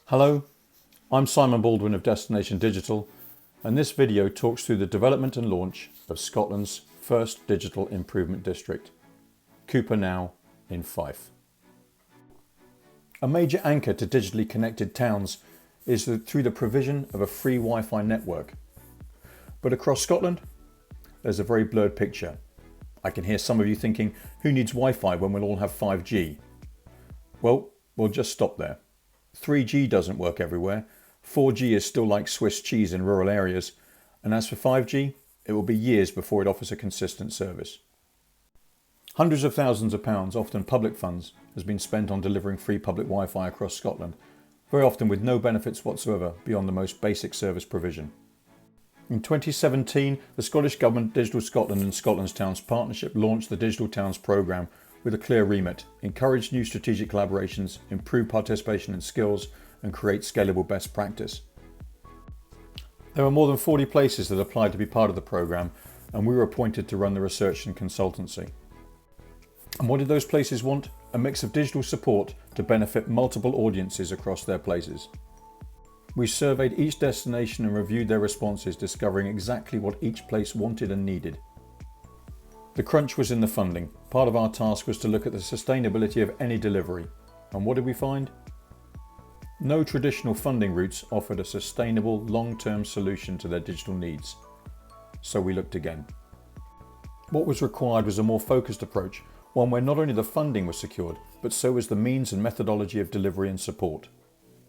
Hello, I'm Simon Baldwin of Destination Digital, and this video talks through the development and launch of Scotland's first digital improvement district, CuparNow in Fife. A major anchor to digitally connected towns is through the provision of a free Wi-Fi network. But across Scotland, there's a very blurred picture. I can hear some of you thinking, who needs Wi-Fi when we'll all have 5G? Well, we'll just stop there. 3G doesn't work everywhere, 4G is still like Swiss cheese in rural areas, and as for 5G, it will be years before it offers a consistent service. Hundreds of thousands of pounds, often public funds, has been spent on delivering free public Wi-Fi across Scotland, very often with no benefits whatsoever beyond the most basic service provision. In 2017, the Scottish Government, Digital Scotland and Scotland's Towns Partnership launched the Digital Towns programme with a clear remit: encourage new strategic collaborations, improve participation and skills, and create scalable best practice. There were more than 40 places that applied to be part of the programme, and we were appointed to run the research and consultancy. And what did those places want? A mix of digital support to benefit multiple audiences across their places. We surveyed each destination and reviewed their responses, discovering exactly what each place wanted and needed. The crunch was in the funding. Part of our task was to look at the sustainability of any delivery. And what did we find? No traditional funding routes offered a sustainable, long-term solution to their digital needs. So we looked again. What was required was a more focused approach, one where not only the funding was secured, but so was the means and methodology of delivery and support.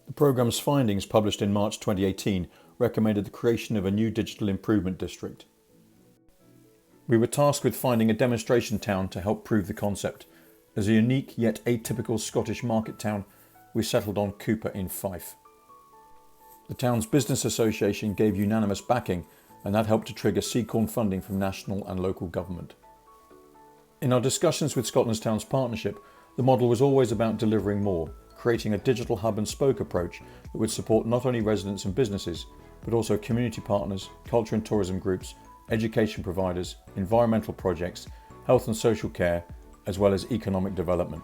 The programme's findings, published in March 2018, recommended the creation of a new digital improvement district. We were tasked with finding a demonstration town to help prove the concept. As a unique yet atypical Scottish market town, we settled on Cupar in Fife. The town's business association gave unanimous backing, and that helped to trigger CCORN funding from national and local government. In our discussions with Scotland's Towns Partnership, the model was always about delivering more, creating a digital hub and spoke approach that would support not only residents and businesses, but also community partners, culture and tourism groups, education providers, environmental projects, health and social care, as well as economic development.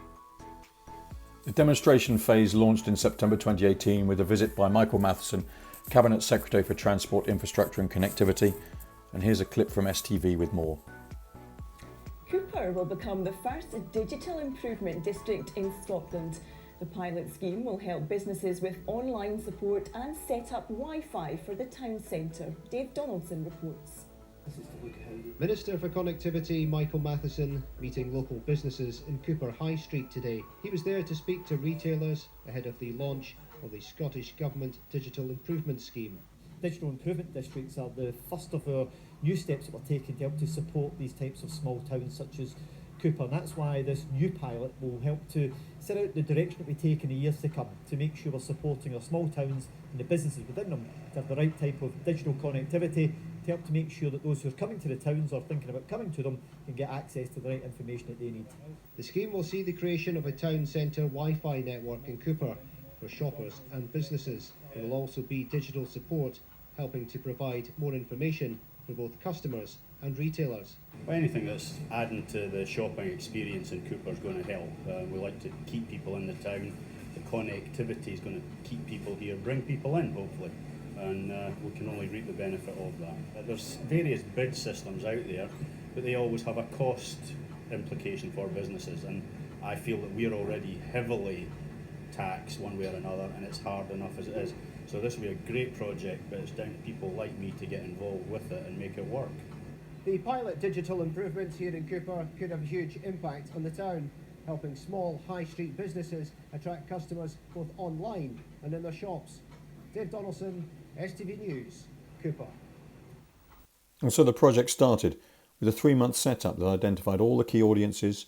The demonstration phase launched in September 2018 with a visit by Michael Matheson, Cabinet Secretary for Transport, Infrastructure and Connectivity, and here's a clip from STV with more. Cupar will become the first digital improvement district in Scotland. The pilot scheme will help businesses with online support and set up Wi-Fi for the town centre. Dave Donaldson reports. Minister for Connectivity Michael Matheson meeting local businesses in Cupar High Street today. He was there to speak to retailers ahead of the launch of the Scottish Government Digital Improvement Scheme. Digital improvement districts are the first of our new steps that we're taking to help to support these types of small towns such as Cupar, and that's why this new pilot will help to set out the direction that we take in the years to come to make sure we're supporting our small towns and the businesses within them to have the right type of digital connectivity to help to make sure that those who are coming to the towns or thinking about coming to them can get access to the right information that they need. The scheme will see the creation of a town centre Wi-Fi network in Cupar for shoppers and businesses. There will also be digital support helping to provide more information for both customers and retailers. Anything that's adding to the shopping experience in Cupar is going to help. We like to keep people in the town. The connectivity is going to keep people here, bring people in hopefully, and we can only reap the benefit of that. There's various bid systems out there, but they always have a cost implication for businesses, and I feel that we're already heavily taxed one way or another, and it's hard enough as it is. So this will be a great project, but it's down to people like me to get involved with it and make it work. The pilot digital improvements here in Cupar could have a huge impact on the town, helping small high street businesses attract customers both online and in their shops. Dave Donaldson, STV News, Cupar. And so the project started with a 3-month setup that identified all the key audiences,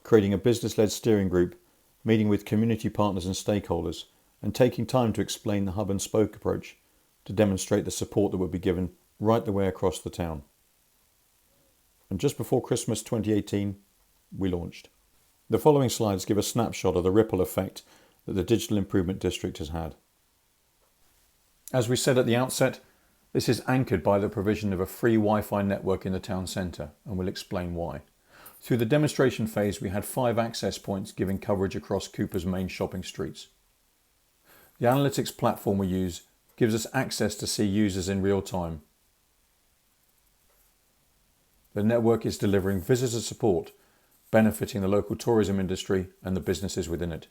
creating a business-led steering group, meeting with community partners and stakeholders, and taking time to explain the hub and spoke approach to demonstrate the support that would be given right the way across the town. And just before Christmas 2018, we launched. The following slides give a snapshot of the ripple effect that the Digital Improvement District has had. As we said at the outset, this is anchored by the provision of a free Wi-Fi network in the town centre, and we'll explain why. Through the demonstration phase, we had 5 access points giving coverage across Cupar's main shopping streets. The analytics platform we use gives us access to see users in real time. The network is delivering visitor support, benefiting the local tourism industry and the businesses within it.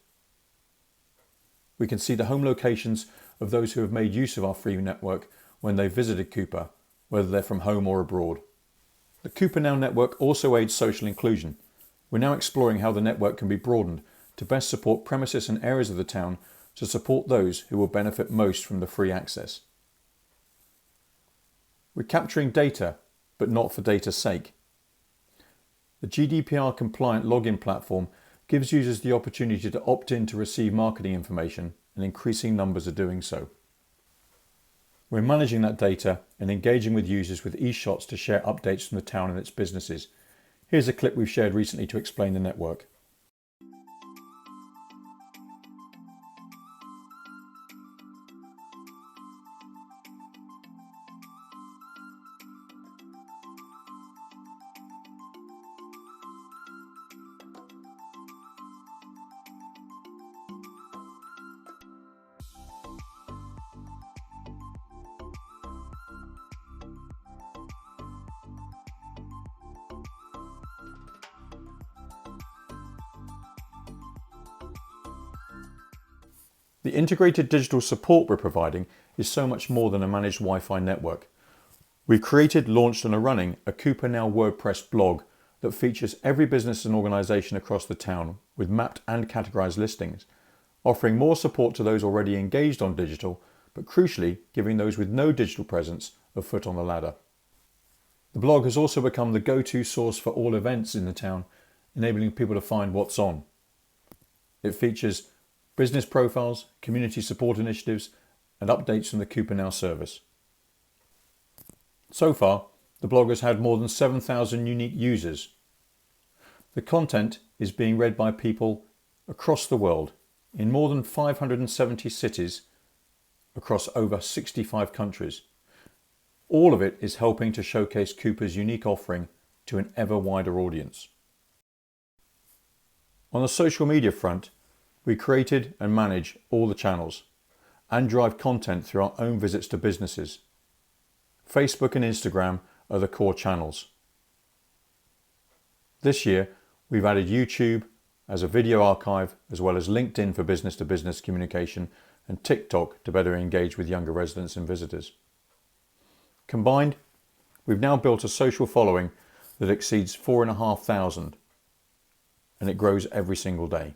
We can see the home locations of those who have made use of our free network when they visited Cupar, whether they're from home or abroad. The CuparNow network also aids social inclusion. We're now exploring how the network can be broadened to best support premises and areas of the town to support those who will benefit most from the free access. We're capturing data, but not for data's sake. The GDPR compliant login platform gives users the opportunity to opt in to receive marketing information, and increasing numbers are doing so. We're managing that data and engaging with users with e-shots to share updates from the town and its businesses. Here's a clip we've shared recently to explain the network. The integrated digital support we're providing is so much more than a managed Wi-Fi network. We've created, launched and are running a CuparNow WordPress blog that features every business and organisation across the town with mapped and categorised listings, offering more support to those already engaged on digital, but crucially giving those with no digital presence a foot on the ladder. The blog has also become the go-to source for all events in the town, enabling people to find what's on. It features business profiles, community support initiatives and updates from the CuparNow service. So far, the blog has had more than 7,000 unique users. The content is being read by people across the world in more than 570 cities across over 65 countries. All of it is helping to showcase Cupar's unique offering to an ever wider audience. On the social media front, we created and manage all the channels and drive content through our own visits to businesses. Facebook and Instagram are the core channels. This year, we've added YouTube as a video archive, as well as LinkedIn for business-to-business communication and TikTok to better engage with younger residents and visitors. Combined, we've now built a social following that exceeds 4,500, and it grows every single day.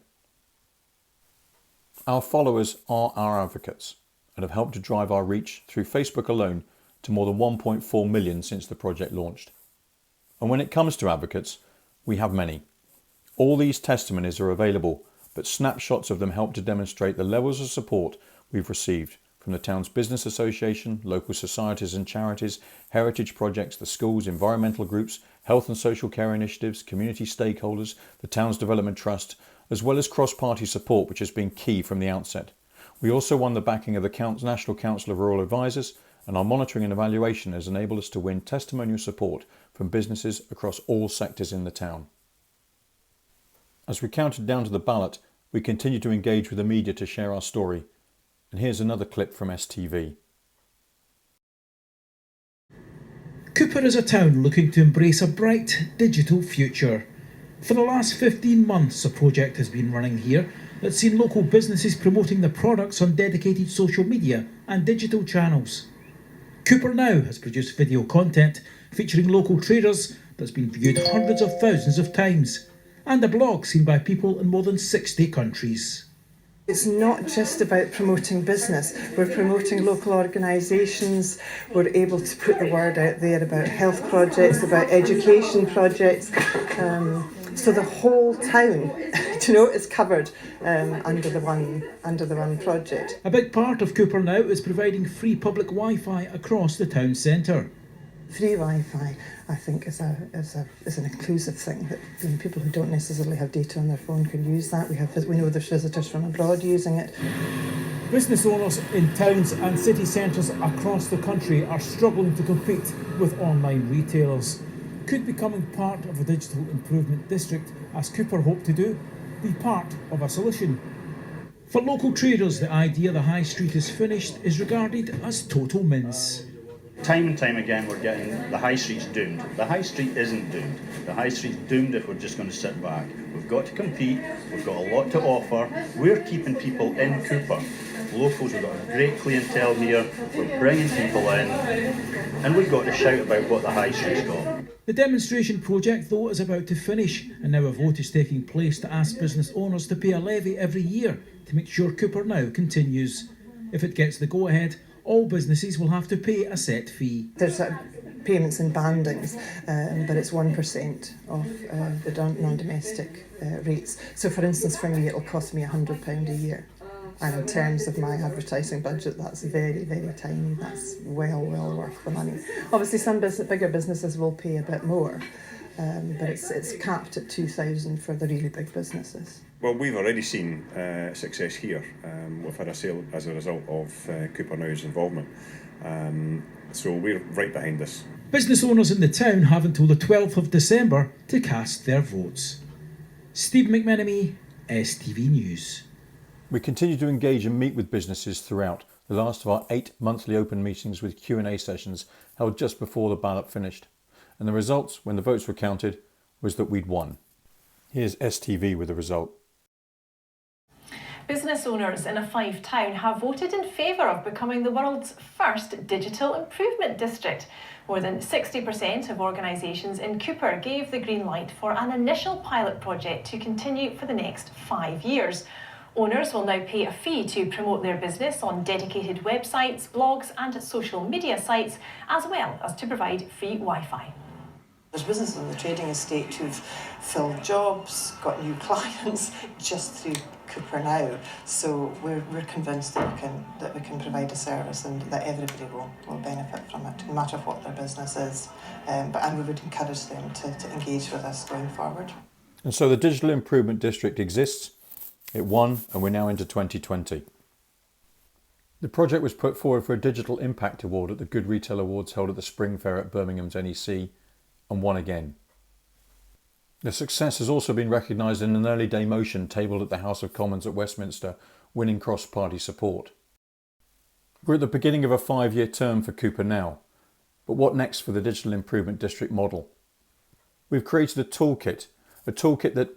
Our followers are our advocates and have helped to drive our reach through Facebook alone to more than 1.4 million since the project launched. And when it comes to advocates, we have many. All these testimonies are available, but snapshots of them help to demonstrate the levels of support we've received from the town's business association, local societies and charities, heritage projects, the schools, environmental groups, health and social care initiatives, community stakeholders, the town's development trust, as well as cross-party support, which has been key from the outset. We also won the backing of the National Council of Rural Advisors, and our monitoring and evaluation has enabled us to win testimonial support from businesses across all sectors in the town. As we counted down to the ballot, we continue to engage with the media to share our story. And here's another clip from STV. Cupar is a town looking to embrace a bright digital future. For the last 15 months, a project has been running here that's seen local businesses promoting their products on dedicated social media and digital channels. CuparNow has produced video content featuring local traders that's been viewed hundreds of thousands of times, and a blog seen by people in more than 60 countries. It's not just about promoting business, we're promoting local organisations, we're able to put the word out there about health projects, about education projects, so the whole town is covered under the one project. A big part of CuparNow is providing free public Wi-Fi across the town centre. Free Wi-Fi, I think, is an inclusive thing that people who don't necessarily have data on their phone can use that. We know there's visitors from abroad using it. Business owners in towns and city centres across the country are struggling to compete with online retailers. Could becoming part of a digital improvement district, as Cupar hope to do, be part of a solution? For local traders, the idea the high street is finished is regarded as total mince. Time and time again we're getting the high street's doomed. The high street isn't doomed. The high street's doomed if we're just going to sit back. We've got to compete, we've got a lot to offer. We're keeping people in Cupar. Locals, we've got a great clientele here, we're bringing people in, and we've got to shout about what the high street's got. The demonstration project, though, is about to finish, and now a vote is taking place to ask business owners to pay a levy every year to make sure CuparNow continues. If it gets the go-ahead, all businesses will have to pay a set fee. There's payments in bandings, but it's 1% of the non-domestic rates. So for instance, for me, it'll cost me £100 a year. And in terms of my advertising budget, that's very, very tiny. That's well worth the money. Obviously, some bigger businesses will pay a bit more, but it's capped at £2,000 for the really big businesses. Well, we've already seen success here. We've had a sale as a result of CuparNow's involvement. So we're right behind this. Business owners in the town have until the 12th of December to cast their votes. Steve McMenemy, STV News. We continue to engage and meet with businesses throughout, the last of our 8 monthly open meetings with Q&A sessions held just before the ballot finished. And the results, when the votes were counted, was that we'd won. Here's STV with the result. Business owners in a Fife town have voted in favour of becoming the world's first digital improvement district. More than 60% of organisations in Cupar gave the green light for an initial pilot project to continue for the next 5 years. Owners will now pay a fee to promote their business on dedicated websites, blogs and social media sites, as well as to provide free Wi-Fi. There's businesses on the trading estate who've filled jobs, got new clients just through CuparNow. So we're convinced that we can provide a service and that everybody will benefit from it, no matter what their business is. And we would encourage them to engage with us going forward. And so the Digital Improvement District exists. It won, and we're now into 2020. The project was put forward for a Digital Impact Award at the Good Retail Awards held at the Spring Fair at Birmingham's NEC, and won again. The success has also been recognised in an early day motion tabled at the House of Commons at Westminster, winning cross-party support. We're at the beginning of a 5-year term for CuparNow, but what next for the Digital Improvement District model? We've created a toolkit that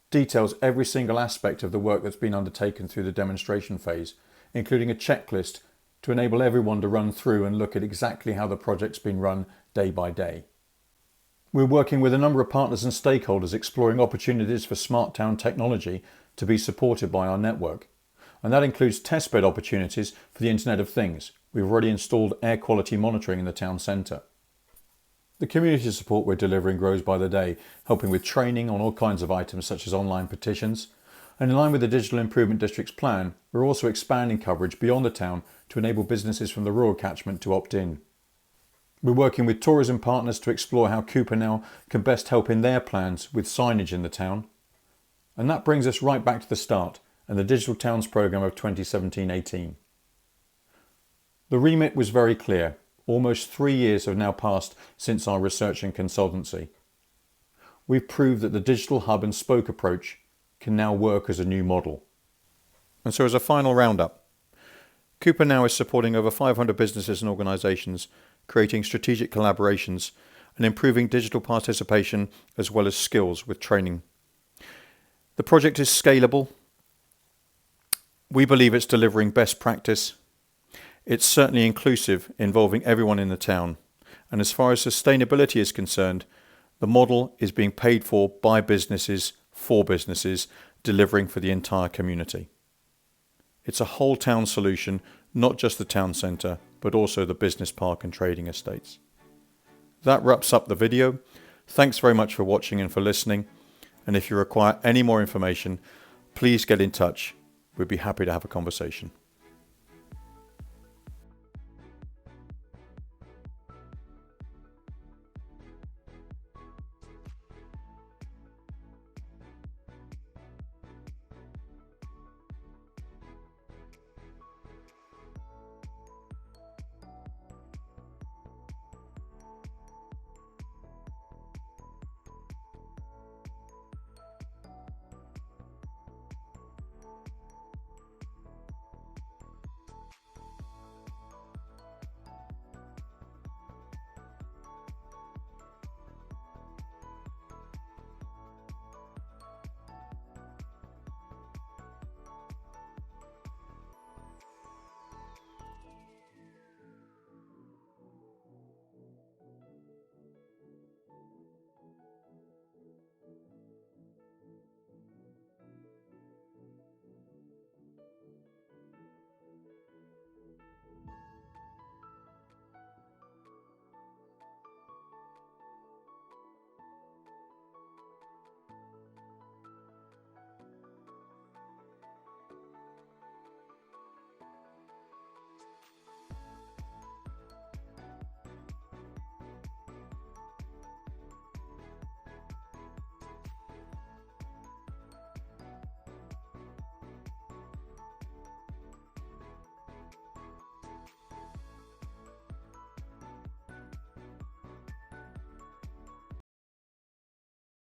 details every single aspect of the work that's been undertaken through the demonstration phase, including a checklist to enable everyone to run through and look at exactly how the project's been run day by day. We're working with a number of partners and stakeholders exploring opportunities for smart town technology to be supported by our network. And that includes testbed opportunities for the Internet of Things. We've already installed air quality monitoring in the town centre. The community support we're delivering grows by the day, helping with training on all kinds of items such as online petitions. And in line with the Digital Improvement District's plan, we're also expanding coverage beyond the town to enable businesses from the rural catchment to opt in. We're working with tourism partners to explore how CuparNow can best help in their plans with signage in the town. And that brings us right back to the start and the Digital Towns programme of 2017-18. The remit was very clear. Almost 3 years have now passed since our research and consultancy. We've proved that the digital hub and spoke approach can now work as a new model. And so as a final roundup, CuparNow is supporting over 500 businesses and organisations, creating strategic collaborations and improving digital participation as well as skills with training. The project is scalable. We believe it's delivering best practice. It's certainly inclusive, involving everyone in the town. And as far as sustainability is concerned, the model is being paid for by businesses, for businesses, delivering for the entire community. It's a whole town solution, not just the town centre, but also the business park and trading estates. That wraps up the video. Thanks very much for watching and for listening. And if you require any more information, please get in touch. We'd be happy to have a conversation.